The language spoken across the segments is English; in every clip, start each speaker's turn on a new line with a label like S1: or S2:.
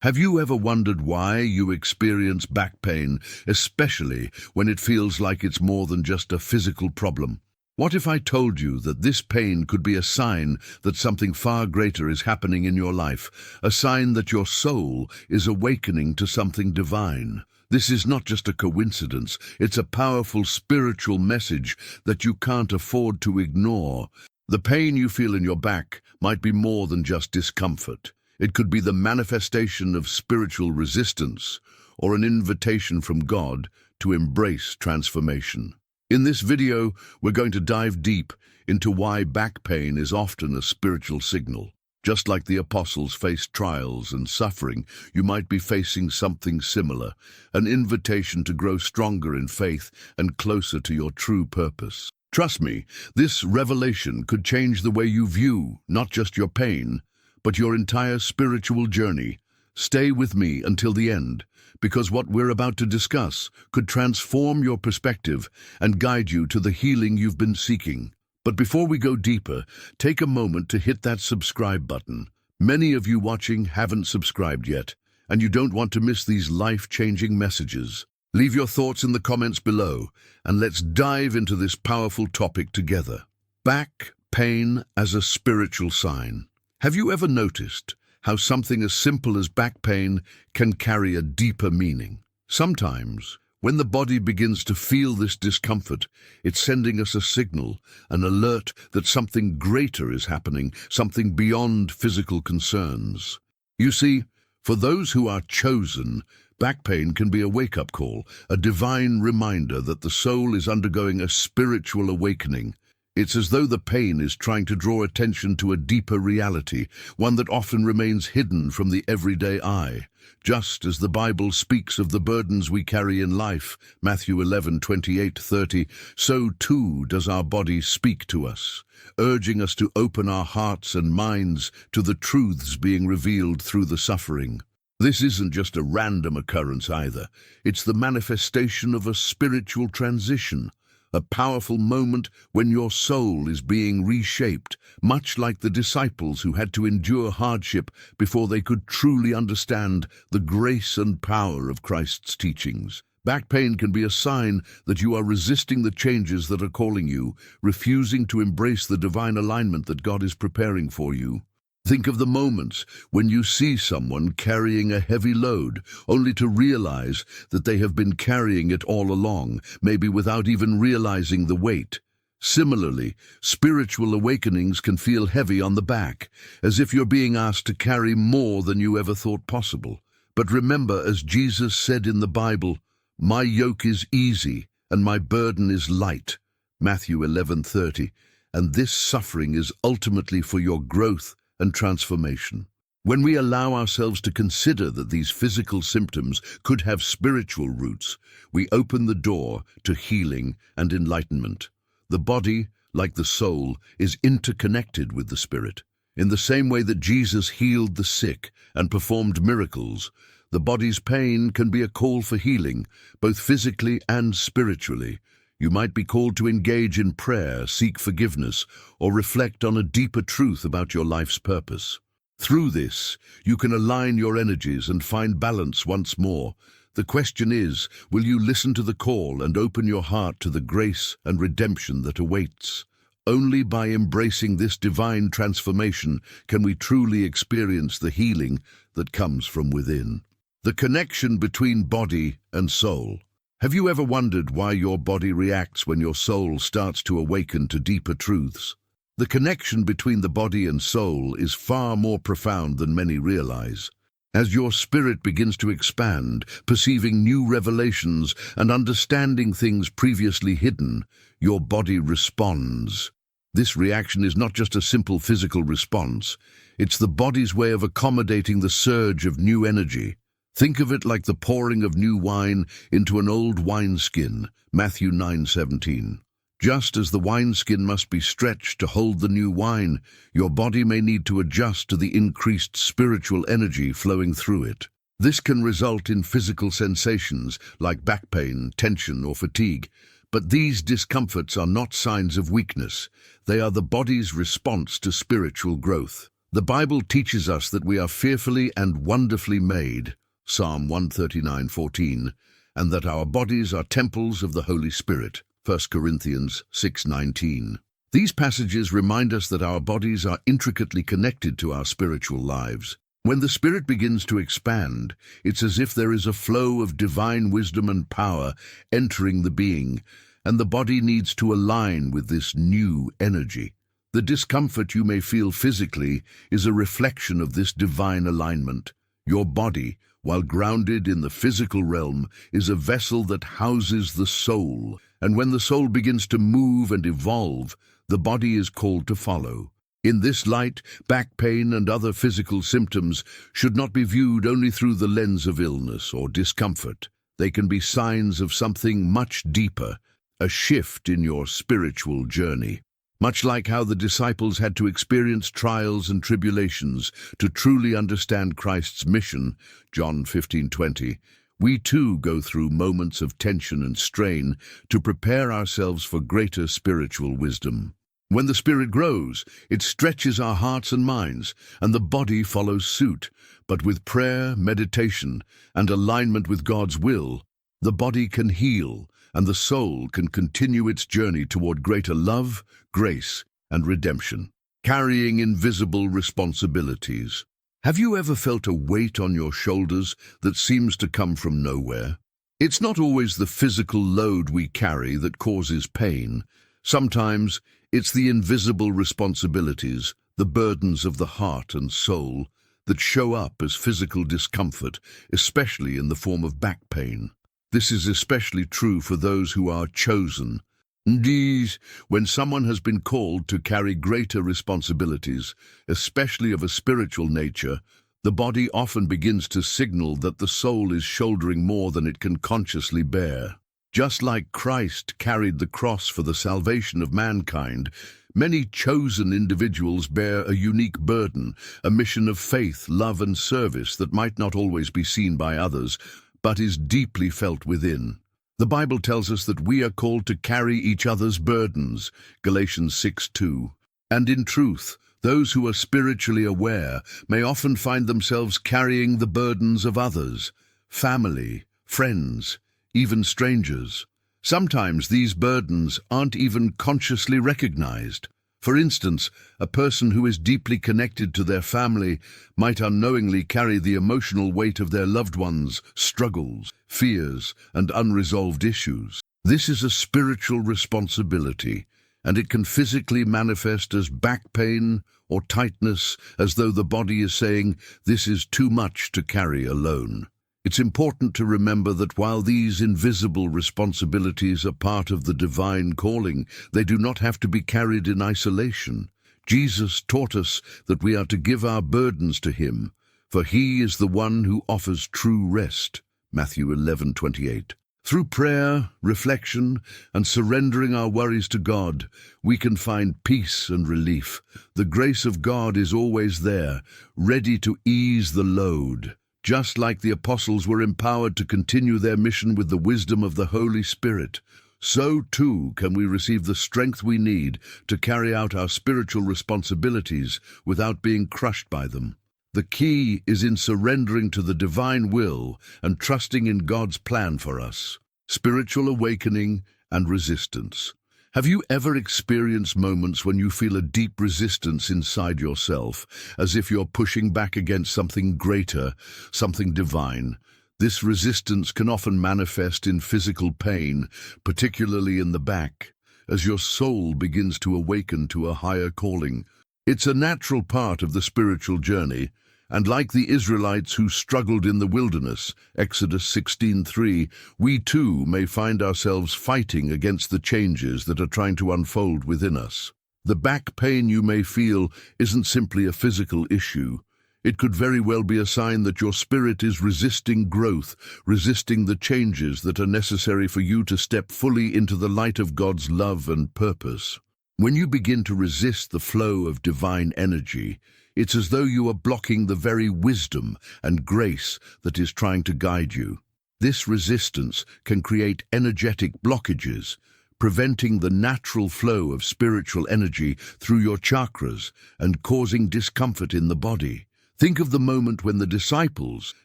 S1: Have you ever wondered why you experience back pain, especially when it feels like it's more than just a physical problem? What if I told you that this pain could be a sign that something far greater is happening in your life, a sign that your soul is awakening to something divine? This is not just a coincidence, it's a powerful spiritual message that you can't afford to ignore. The pain you feel in your back might be more than just discomfort. It could be the manifestation of spiritual resistance or an invitation from God to embrace transformation. In this video, we're going to dive deep into why back pain is often a spiritual signal. Just like the apostles faced trials and suffering, you might be facing something similar, an invitation to grow stronger in faith and closer to your true purpose. Trust me, this revelation could change the way you view not just your pain, but your entire spiritual journey. Stay with me until the end, because what we're about to discuss could transform your perspective and guide you to the healing you've been seeking. But before we go deeper, take a moment to hit that subscribe button. Many of you watching haven't subscribed yet, and you don't want to miss these life-changing messages. Leave your thoughts in the comments below, and let's dive into this powerful topic together. Back pain as a spiritual sign. Have you ever noticed how something as simple as back pain can carry a deeper meaning? Sometimes, when the body begins to feel this discomfort, it's sending us a signal, an alert that something greater is happening, something beyond physical concerns. You see, for those who are chosen, back pain can be a wake-up call, a divine reminder that the soul is undergoing a spiritual awakening. It's as though the pain is trying to draw attention to a deeper reality, one that often remains hidden from the everyday eye. Just as the Bible speaks of the burdens we carry in life, Matthew 11:28-30, so too does our body speak to us, urging us to open our hearts and minds to the truths being revealed through the suffering. This isn't just a random occurrence either. It's the manifestation of a spiritual transition, a powerful moment when your soul is being reshaped, much like the disciples who had to endure hardship before they could truly understand the grace and power of Christ's teachings. Back pain can be a sign that you are resisting the changes that are calling you, refusing to embrace the divine alignment that God is preparing for you. Think of the moments when you see someone carrying a heavy load, only to realize that they have been carrying it all along, maybe without even realizing the weight. Similarly, spiritual awakenings can feel heavy on the back, as if you're being asked to carry more than you ever thought possible. But remember, as Jesus said in the Bible, "My yoke is easy and my burden is light," Matthew 11:30, and this suffering is ultimately for your growth and transformation. When we allow ourselves to consider that these physical symptoms could have spiritual roots, we open the door to healing and enlightenment. The body, like the soul, is interconnected with the spirit. In the same way that Jesus healed the sick and performed miracles, the body's pain can be a call for healing, both physically and spiritually. You might be called to engage in prayer, seek forgiveness, or reflect on a deeper truth about your life's purpose. Through this, you can align your energies and find balance once more. The question is, will you listen to the call and open your heart to the grace and redemption that awaits? Only by embracing this divine transformation can we truly experience the healing that comes from within. The connection between body and soul. Have you ever wondered why your body reacts when your soul starts to awaken to deeper truths? The connection between the body and soul is far more profound than many realize. As your spirit begins to expand, perceiving new revelations and understanding things previously hidden, your body responds. This reaction is not just a simple physical response. It's the body's way of accommodating the surge of new energy. Think of it like the pouring of new wine into an old wineskin, Matthew 9:17. Just as the wineskin must be stretched to hold the new wine, your body may need to adjust to the increased spiritual energy flowing through it. This can result in physical sensations like back pain, tension, or fatigue, but these discomforts are not signs of weakness. They are the body's response to spiritual growth. The Bible teaches us that we are fearfully and wonderfully made, Psalm 139:14, and that our bodies are temples of the Holy Spirit, 1 Corinthians 6:19. These passages remind us that our bodies are intricately connected to our spiritual lives. When the Spirit begins to expand, it's as if there is a flow of divine wisdom and power entering the being, and the body needs to align with this new energy. The discomfort you may feel physically is a reflection of this divine alignment. Your body, while grounded in the physical realm, is a vessel that houses the soul, and when the soul begins to move and evolve, the body is called to follow. In this light, back pain and other physical symptoms should not be viewed only through the lens of illness or discomfort. They can be signs of something much deeper, a shift in your spiritual journey. Much like how the disciples had to experience trials and tribulations to truly understand Christ's mission, John 15:20, we too go through moments of tension and strain to prepare ourselves for greater spiritual wisdom. When the Spirit grows, it stretches our hearts and minds, and the body follows suit. But with prayer, meditation, and alignment with God's will, the body can heal, and the soul can continue its journey toward greater love, grace, and redemption, carrying invisible responsibilities. Have you ever felt a weight on your shoulders that seems to come from nowhere? It's not always the physical load we carry that causes pain. Sometimes it's the invisible responsibilities, the burdens of the heart and soul, that show up as physical discomfort, especially in the form of back pain. This is especially true for those who are chosen. Indeed, when someone has been called to carry greater responsibilities, especially of a spiritual nature, the body often begins to signal that the soul is shouldering more than it can consciously bear. Just like Christ carried the cross for the salvation of mankind, many chosen individuals bear a unique burden, a mission of faith, love, and service that might not always be seen by others, but is deeply felt within. The Bible tells us that we are called to carry each other's burdens, Galatians 6:2. And in truth, those who are spiritually aware may often find themselves carrying the burdens of others, family, friends, even strangers. Sometimes these burdens aren't even consciously recognized. For instance, a person who is deeply connected to their family might unknowingly carry the emotional weight of their loved ones' struggles, fears, and unresolved issues. This is a spiritual responsibility, and it can physically manifest as back pain or tightness, as though the body is saying, "This is too much to carry alone." It's important to remember that while these invisible responsibilities are part of the divine calling, they do not have to be carried in isolation. Jesus taught us that we are to give our burdens to Him, for He is the one who offers true rest. Matthew 11:28. Through prayer, reflection, and surrendering our worries to God, we can find peace and relief. The grace of God is always there, ready to ease the load. Just like the apostles were empowered to continue their mission with the wisdom of the Holy Spirit, so too can we receive the strength we need to carry out our spiritual responsibilities without being crushed by them. The key is in surrendering to the divine will and trusting in God's plan for us. Spiritual awakening and resistance. Have you ever experienced moments when you feel a deep resistance inside yourself, as if you're pushing back against something greater, something divine? This resistance can often manifest in physical pain, particularly in the back, as your soul begins to awaken to a higher calling. It's a natural part of the spiritual journey, and like the Israelites who struggled in the wilderness, Exodus 16:3, we too may find ourselves fighting against the changes that are trying to unfold within us. The back pain you may feel isn't simply a physical issue. It could very well be a sign that your spirit is resisting growth, resisting the changes that are necessary for you to step fully into the light of God's love and purpose. When you begin to resist the flow of divine energy, it's as though you are blocking the very wisdom and grace that is trying to guide you. This resistance can create energetic blockages, preventing the natural flow of spiritual energy through your chakras and causing discomfort in the body. Think of the moment when the disciples,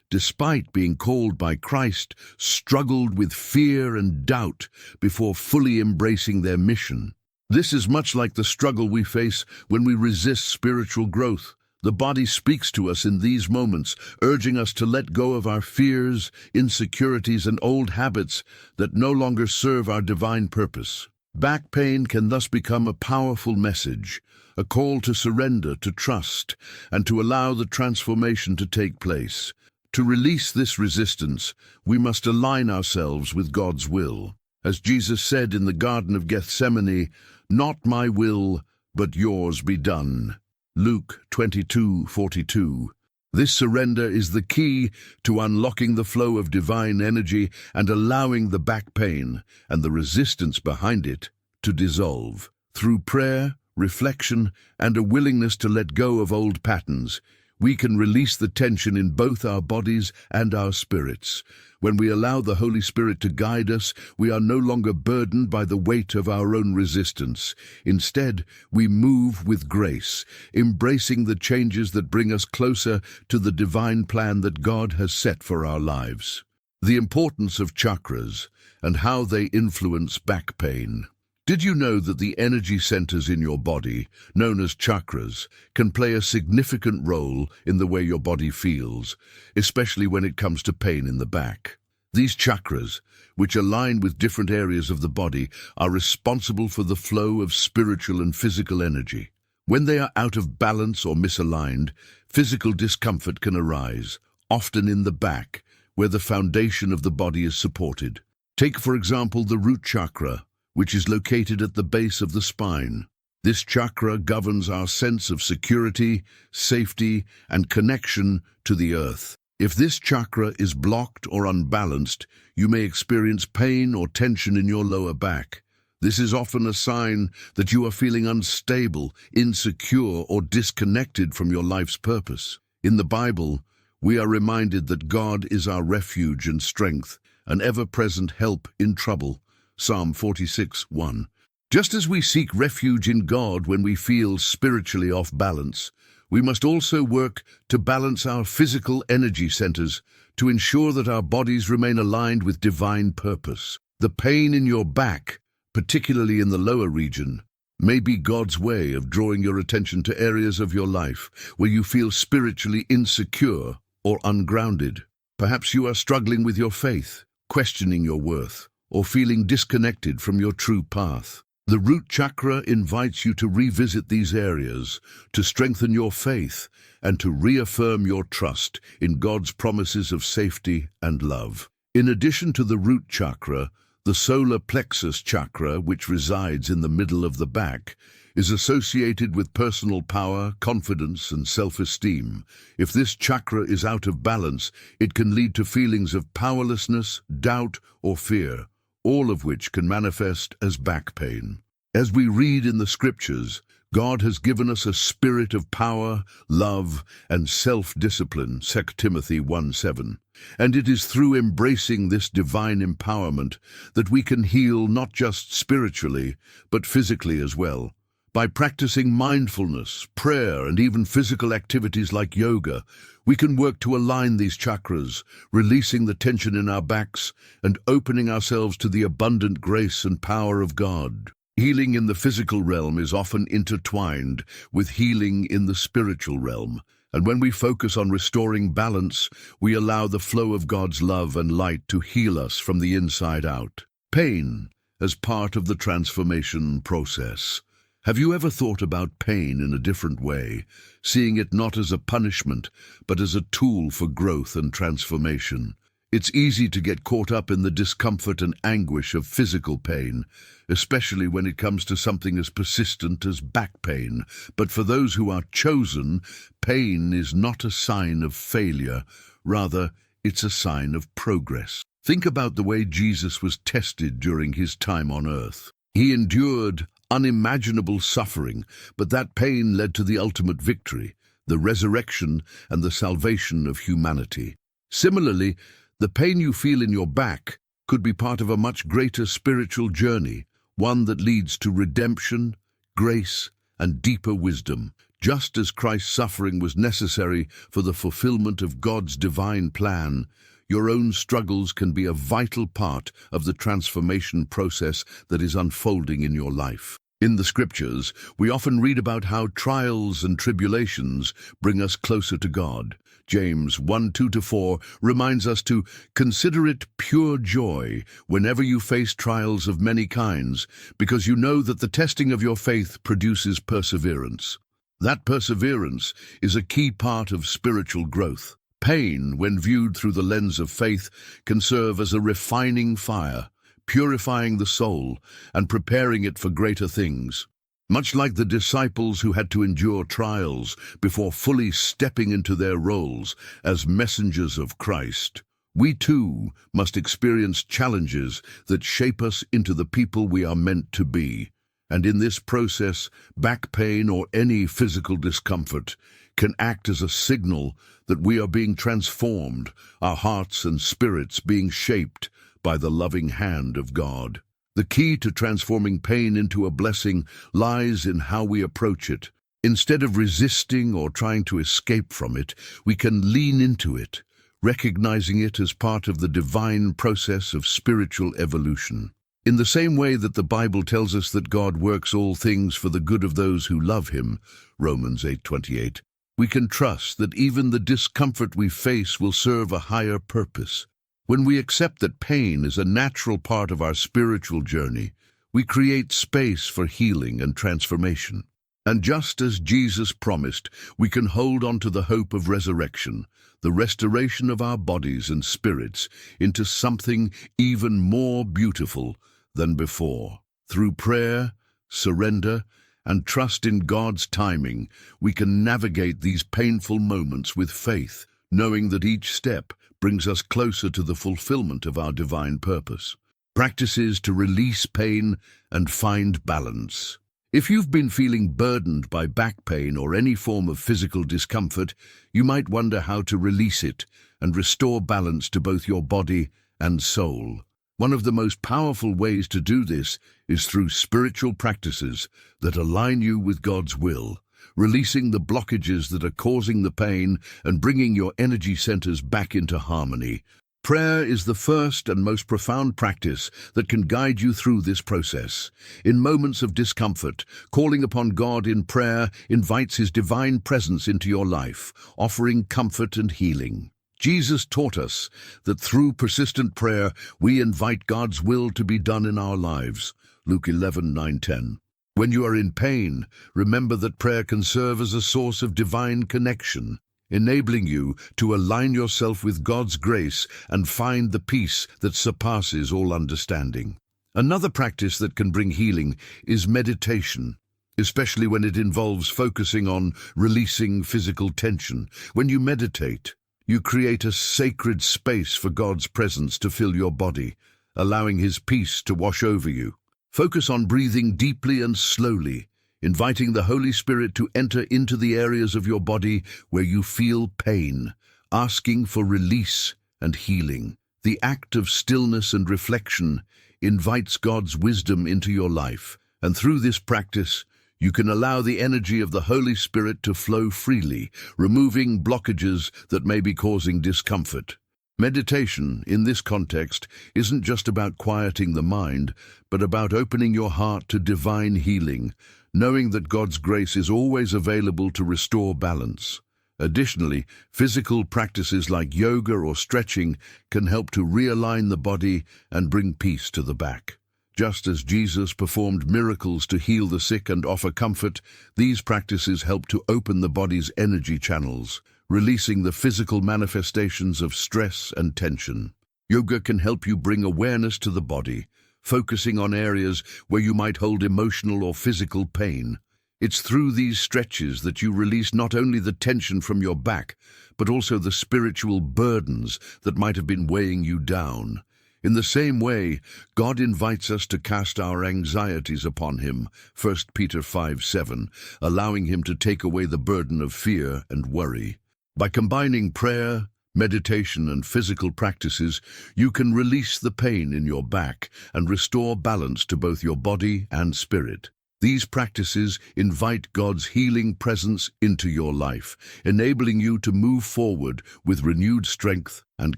S1: despite being called by Christ, struggled with fear and doubt before fully embracing their mission. This is much like the struggle we face when we resist spiritual growth. The body speaks to us in these moments, urging us to let go of our fears, insecurities, and old habits that no longer serve our divine purpose. Back pain can thus become a powerful message, a call to surrender, to trust, and to allow the transformation to take place. To release this resistance, we must align ourselves with God's will. As Jesus said in the Garden of Gethsemane, "Not my will, but yours be done." Luke 22:42. This surrender is the key to unlocking the flow of divine energy and allowing the back pain and the resistance behind it to dissolve. Through prayer, reflection, and a willingness to let go of old patterns, we can release the tension in both our bodies and our spirits. When we allow the Holy Spirit to guide us, we are no longer burdened by the weight of our own resistance. Instead, we move with grace, embracing the changes that bring us closer to the divine plan that God has set for our lives. The importance of chakras and how they influence back pain. Did you know that the energy centers in your body, known as chakras, can play a significant role in the way your body feels, especially when it comes to pain in the back? These chakras, which align with different areas of the body, are responsible for the flow of spiritual and physical energy. When they are out of balance or misaligned, physical discomfort can arise, often in the back, where the foundation of the body is supported. Take, for example, the root chakra, which is located at the base of the spine. This chakra governs our sense of security, safety, and connection to the earth. If this chakra is blocked or unbalanced, you may experience pain or tension in your lower back. This is often a sign that you are feeling unstable, insecure, or disconnected from your life's purpose. In the Bible, we are reminded that God is our refuge and strength, an ever-present help in trouble. Psalm 46:1. Just as we seek refuge in God when we feel spiritually off balance, we must also work to balance our physical energy centers to ensure that our bodies remain aligned with divine purpose. The pain in your back, particularly in the lower region, may be God's way of drawing your attention to areas of your life where you feel spiritually insecure or ungrounded. Perhaps you are struggling with your faith, questioning your worth, or feeling disconnected from your true path. The root chakra invites you to revisit these areas, to strengthen your faith, and to reaffirm your trust in God's promises of safety and love. In addition to the root chakra, the solar plexus chakra, which resides in the middle of the back, is associated with personal power, confidence, and self-esteem. If this chakra is out of balance, it can lead to feelings of powerlessness, doubt, or fear, all of which can manifest as back pain. As we read in the scriptures, God has given us a spirit of power, love, and self-discipline, 2 Timothy 1:7. And it is through embracing this divine empowerment that we can heal not just spiritually, but physically as well. By practicing mindfulness, prayer, and even physical activities like yoga, we can work to align these chakras, releasing the tension in our backs and opening ourselves to the abundant grace and power of God. Healing in the physical realm is often intertwined with healing in the spiritual realm, and when we focus on restoring balance, we allow the flow of God's love and light to heal us from the inside out. Pain as part of the transformation process. Have you ever thought about pain in a different way, seeing it not as a punishment, but as a tool for growth and transformation? It's easy to get caught up in the discomfort and anguish of physical pain, especially when it comes to something as persistent as back pain. But for those who are chosen, pain is not a sign of failure. Rather, it's a sign of progress. Think about the way Jesus was tested during his time on earth. He endured unimaginable suffering, but that pain led to the ultimate victory, the resurrection and the salvation of humanity. Similarly, the pain you feel in your back could be part of a much greater spiritual journey, one that leads to redemption, grace, and deeper wisdom. Just as Christ's suffering was necessary for the fulfillment of God's divine plan, your own struggles can be a vital part of the transformation process that is unfolding in your life. In the scriptures, we often read about how trials and tribulations bring us closer to God. James 1:2-4 reminds us to consider it pure joy whenever you face trials of many kinds, because you know that the testing of your faith produces perseverance. That perseverance is a key part of spiritual growth. Pain, when viewed through the lens of faith, can serve as a refining fire, purifying the soul and preparing it for greater things. Much like the disciples who had to endure trials before fully stepping into their roles as messengers of Christ, we too must experience challenges that shape us into the people we are meant to be. And in this process, back pain or any physical discomfort can act as a signal that we are being transformed, our hearts and spirits being shaped by the loving hand of God. The key to transforming pain into a blessing lies in how we approach it. Instead of resisting or trying to escape from it, we can lean into it, recognizing it as part of the divine process of spiritual evolution. In the same way that the Bible tells us that God works all things for the good of those who love Him, Romans 8:28, we can trust that even the discomfort we face will serve a higher purpose. When we accept that pain is a natural part of our spiritual journey, we create space for healing and transformation. And just as Jesus promised, we can hold on to the hope of resurrection, the restoration of our bodies and spirits into something even more beautiful than before. Through prayer, surrender, and trust in God's timing, we can navigate these painful moments with faith, knowing that each step brings us closer to the fulfillment of our divine purpose. Practices to release pain and find balance. If you've been feeling burdened by back pain or any form of physical discomfort, you might wonder how to release it and restore balance to both your body and soul. One of the most powerful ways to do this is through spiritual practices that align you with God's will, releasing the blockages that are causing the pain and bringing your energy centers back into harmony. Prayer is the first and most profound practice that can guide you through this process. In moments of discomfort, calling upon God in prayer invites His divine presence into your life, offering comfort and healing. Jesus taught us that through persistent prayer, we invite God's will to be done in our lives. Luke 11:9-10. When you are in pain, remember that prayer can serve as a source of divine connection, enabling you to align yourself with God's grace and find the peace that surpasses all understanding. Another practice that can bring healing is meditation, especially when it involves focusing on releasing physical tension. When you meditate, you create a sacred space for God's presence to fill your body, allowing His peace to wash over you. Focus on breathing deeply and slowly, inviting the Holy Spirit to enter into the areas of your body where you feel pain, asking for release and healing. The act of stillness and reflection invites God's wisdom into your life, and through this practice, you can allow the energy of the Holy Spirit to flow freely, removing blockages that may be causing discomfort. Meditation, in this context, isn't just about quieting the mind, but about opening your heart to divine healing, knowing that God's grace is always available to restore balance. Additionally, physical practices like yoga or stretching can help to realign the body and bring peace to the back. Just as Jesus performed miracles to heal the sick and offer comfort, these practices help to open the body's energy channels, releasing the physical manifestations of stress and tension. Yoga can help you bring awareness to the body, focusing on areas where you might hold emotional or physical pain. It's through these stretches that you release not only the tension from your back, but also the spiritual burdens that might have been weighing you down. In the same way, God invites us to cast our anxieties upon Him, 1 Peter 5:7, allowing Him to take away the burden of fear and worry. By combining prayer, meditation and physical practices, you can release the pain in your back and restore balance to both your body and spirit. These practices invite God's healing presence into your life, enabling you to move forward with renewed strength and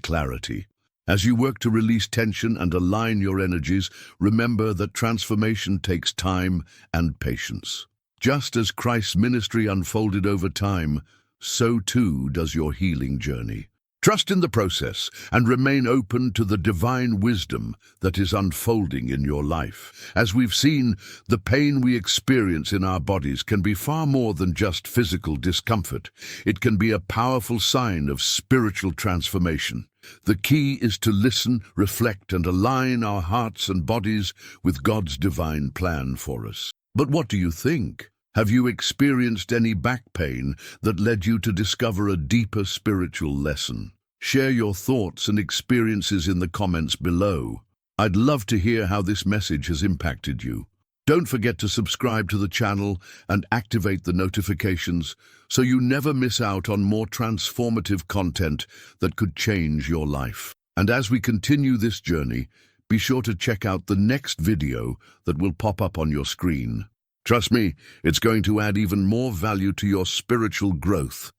S1: clarity. As you work to release tension and align your energies, remember that transformation takes time and patience. Just as Christ's ministry unfolded over time, so too does your healing journey. Trust in the process and remain open to the divine wisdom that is unfolding in your life. As we've seen, the pain we experience in our bodies can be far more than just physical discomfort. It can be a powerful sign of spiritual transformation. The key is to listen, reflect, and align our hearts and bodies with God's divine plan for us. But what do you think? Have you experienced any back pain that led you to discover a deeper spiritual lesson? Share your thoughts and experiences in the comments below. I'd love to hear how this message has impacted you. Don't forget to subscribe to the channel and activate the notifications so you never miss out on more transformative content that could change your life. And as we continue this journey, be sure to check out the next video that will pop up on your screen. Trust me, it's going to add even more value to your spiritual growth.